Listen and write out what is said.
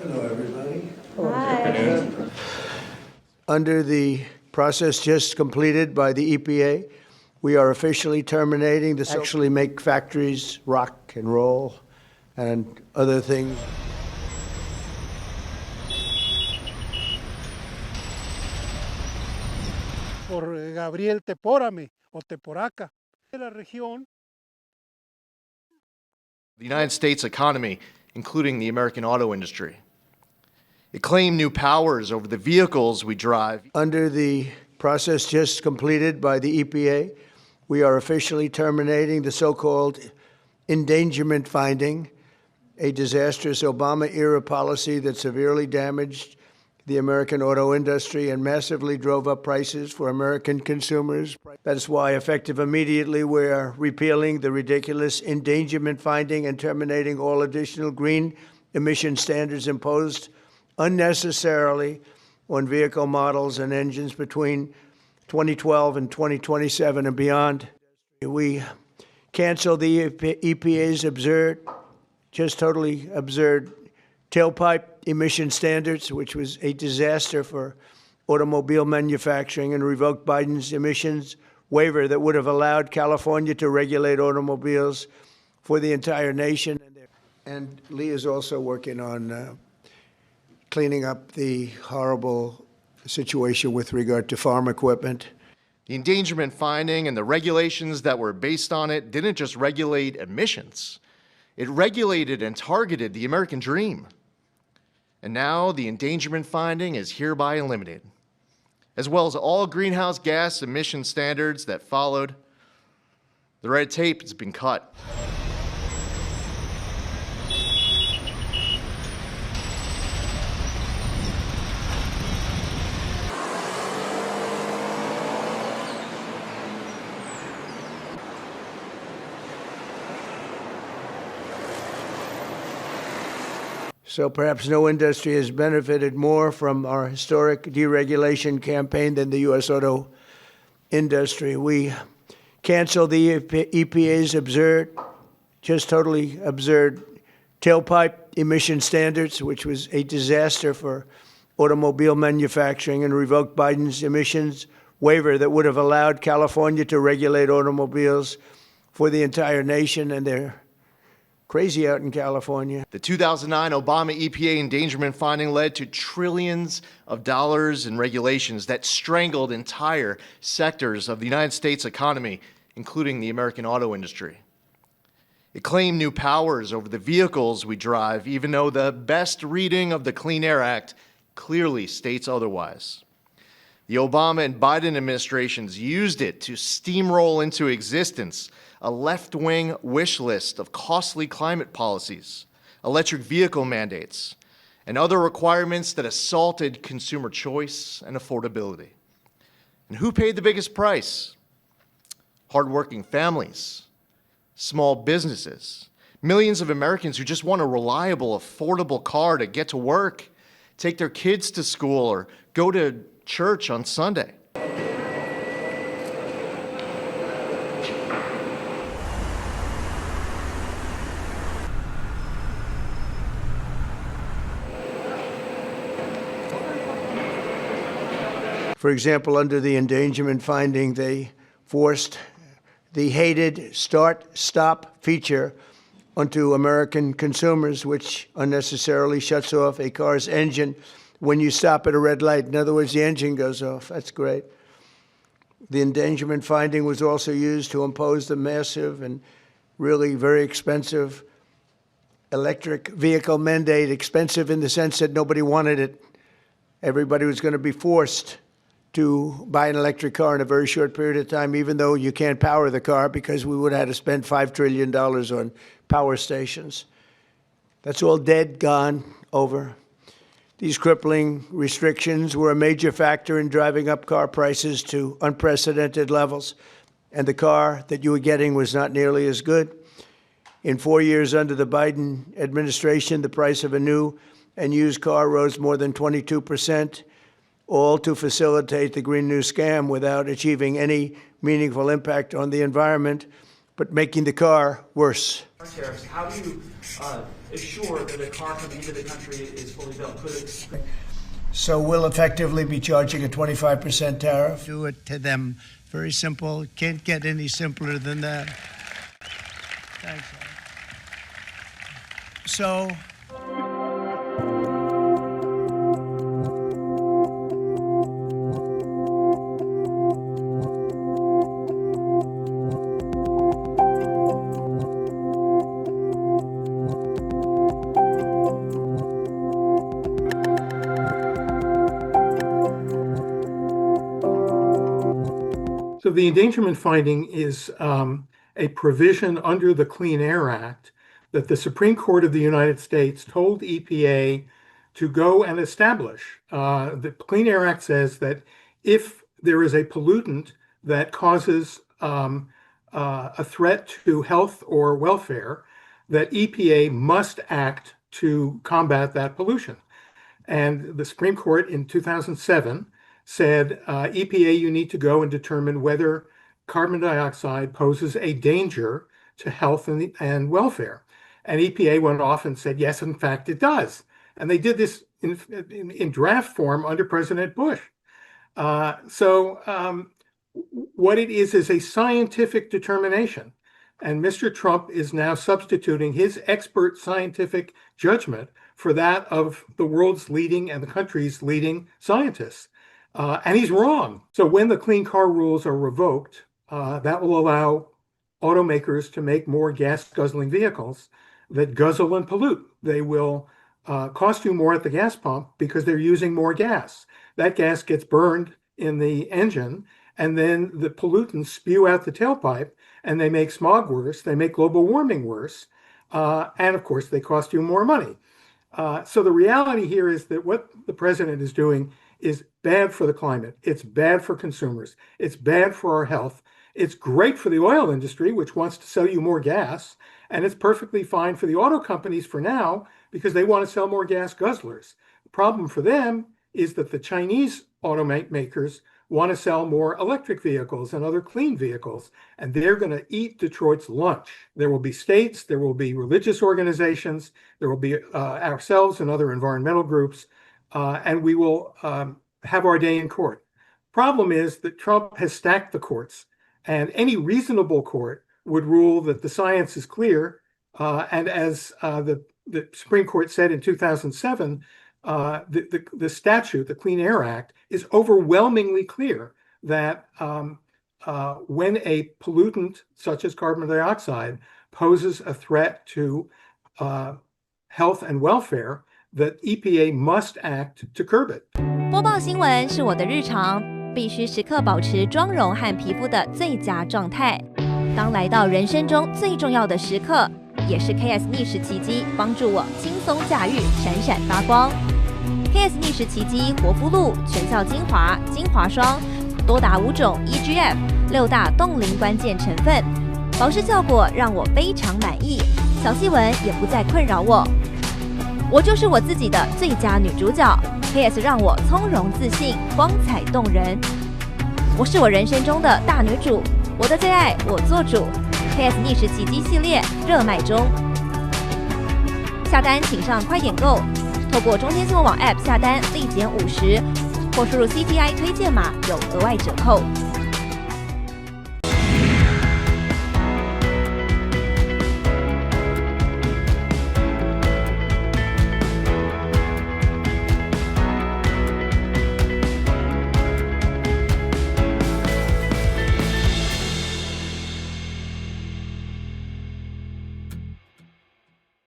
Hello, everybody. Hi. Under the process just completed by the EPA, we are officially terminating this. Actually make factories rock and roll and other things. Por Gabriel Tepórame o Teporaca, de la región. The United States economy, including the American auto industry. It claimed new powers over the vehicles we drive. Under the process just completed by the EPA, we are officially terminating the so-called endangerment finding, a disastrous Obama-era policy that severely damaged the American auto industry and massively drove up prices for American consumers. That's why, effective immediately, we're repealing the ridiculous endangerment finding and terminating all additional green emission standards imposed unnecessarily on vehicle models and engines between 2012 and 2027 and beyond. We canceled the EPA's absurd, just totally absurd, tailpipe emission standards, which was a disaster for automobile manufacturing, and revoked Biden's emissions waiver that would have allowed California to regulate automobiles for the entire nation. And Lee is also working on cleaning up the horrible situation with regard to farm equipment. The endangerment finding and the regulations that were based on it didn't just regulate emissions. It regulated and targeted the American dream. And now the endangerment finding is hereby eliminated, as well as all greenhouse gas emission standards that followed. The red tape has been cut. So perhaps no industry has benefited more from our historic deregulation campaign than the U.S. auto industry. We canceled the EPA's absurd, just totally absurd, tailpipe emission standards, which was a disaster for automobile manufacturing, and revoked Biden's emissions waiver that would have allowed California to regulate automobiles for the entire nation. And they're crazy out in California. The 2009 Obama EPA endangerment finding led to trillions of dollars in regulations that strangled entire sectors of the United States economy, including the American auto industry. It claimed new powers over the vehicles we drive, even though the best reading of the Clean Air Act clearly states otherwise. The Obama and Biden administrations used it to steamroll into existence a left-wing wish list of costly climate policies, electric vehicle mandates, and other requirements that assaulted consumer choice and affordability. And who paid the biggest price? Hardworking families, small businesses, millions of Americans who just want a reliable, affordable car to get to work, take their kids to school, or go to church on Sunday. For example, under the endangerment finding, they forced the hated start-stop feature onto American consumers, which unnecessarily shuts off a car's engine when you stop at a red light. In other words, the engine goes off. That's great. The endangerment finding was also used to impose the massive and really very expensive electric vehicle mandate, expensive in the sense that nobody wanted it. Everybody was going to be forced to buy an electric car in a very short period of time, even though you can't power the car, because we would have had to spend $5 trillion on power stations. That's all dead, gone, over. These crippling restrictions were a major factor in driving up car prices to unprecedented levels, and the car that you were getting was not nearly as good. In 4 years under the Biden administration, the price of a new and used car rose more than 22%, all to facilitate the Green New Scam without achieving any meaningful impact on the environment but making the car worse. Tariffs. How do you assure that a car coming into the country is fully built? So we'll effectively be charging a 25% tariff. Do it to them. Very simple. Can't get any simpler than that. Thanks. So. So the endangerment finding is a provision under the Clean Air Act that the Supreme Court of the United States told EPA to go and establish. The Clean Air Act says that if there is a pollutant that causes a threat to health or welfare, that EPA must act to combat that pollution. And the Supreme Court in 2007 said, EPA, you need to go and determine whether carbon dioxide poses a danger to health and welfare. And EPA went off and said, yes, in fact, it does. And they did this in draft form under President Bush. What it is a scientific determination. And Mr. Trump is now substituting his expert scientific judgment for that of the world's leading and the country's leading scientists. And he's wrong. So when the clean car rules are revoked, that will allow automakers to make more gas-guzzling vehicles that guzzle and pollute. They will cost you more at the gas pump because they're using more gas. That gas gets burned in the engine, and then the pollutants spew out the tailpipe, and they make smog worse, they make global warming worse, and of course, they cost you more money. So the reality here is that what the president is doing is bad for the climate. It's bad for consumers. It's bad for our health. It's great for the oil industry, which wants to sell you more gas. And it's perfectly fine for the auto companies for now, because they want to sell more gas guzzlers. The problem for them is that the Chinese automakers want to sell more electric vehicles and other clean vehicles, and they're going to eat Detroit's lunch. There will be states, there will be religious organizations, there will be ourselves and other environmental groups, and we will have our day in court. Problem is that Trump has stacked the courts, and any reasonable court would rule that the science is clear, and as the Supreme Court said in 2007, the statute, the Clean Air Act, is overwhelmingly clear that when a pollutant such as carbon dioxide poses a threat to health and welfare, that EPA must act to curb it. 播报新闻是我的日常，必须时刻保持妆容和皮肤的最佳状态。当来到人生中最重要的时刻，也是 KS 逆时奇迹帮助我轻松驾驭，闪闪发光。KS 逆时奇迹活肤露全效精华、精华霜，多达5种 EGF 6大冻龄关键成分，保湿效果让我非常满意，小细纹也不再困扰我。我就是我自己的最佳女主角 ，KS 让我从容自信、光彩动人。我是我人生中的大女主，我的最爱我做主。KS 逆时奇迹系列热卖中，下单请上快点购，透过中天新闻网 App 下单立减50，或输入 CTI 推荐码有额外折扣。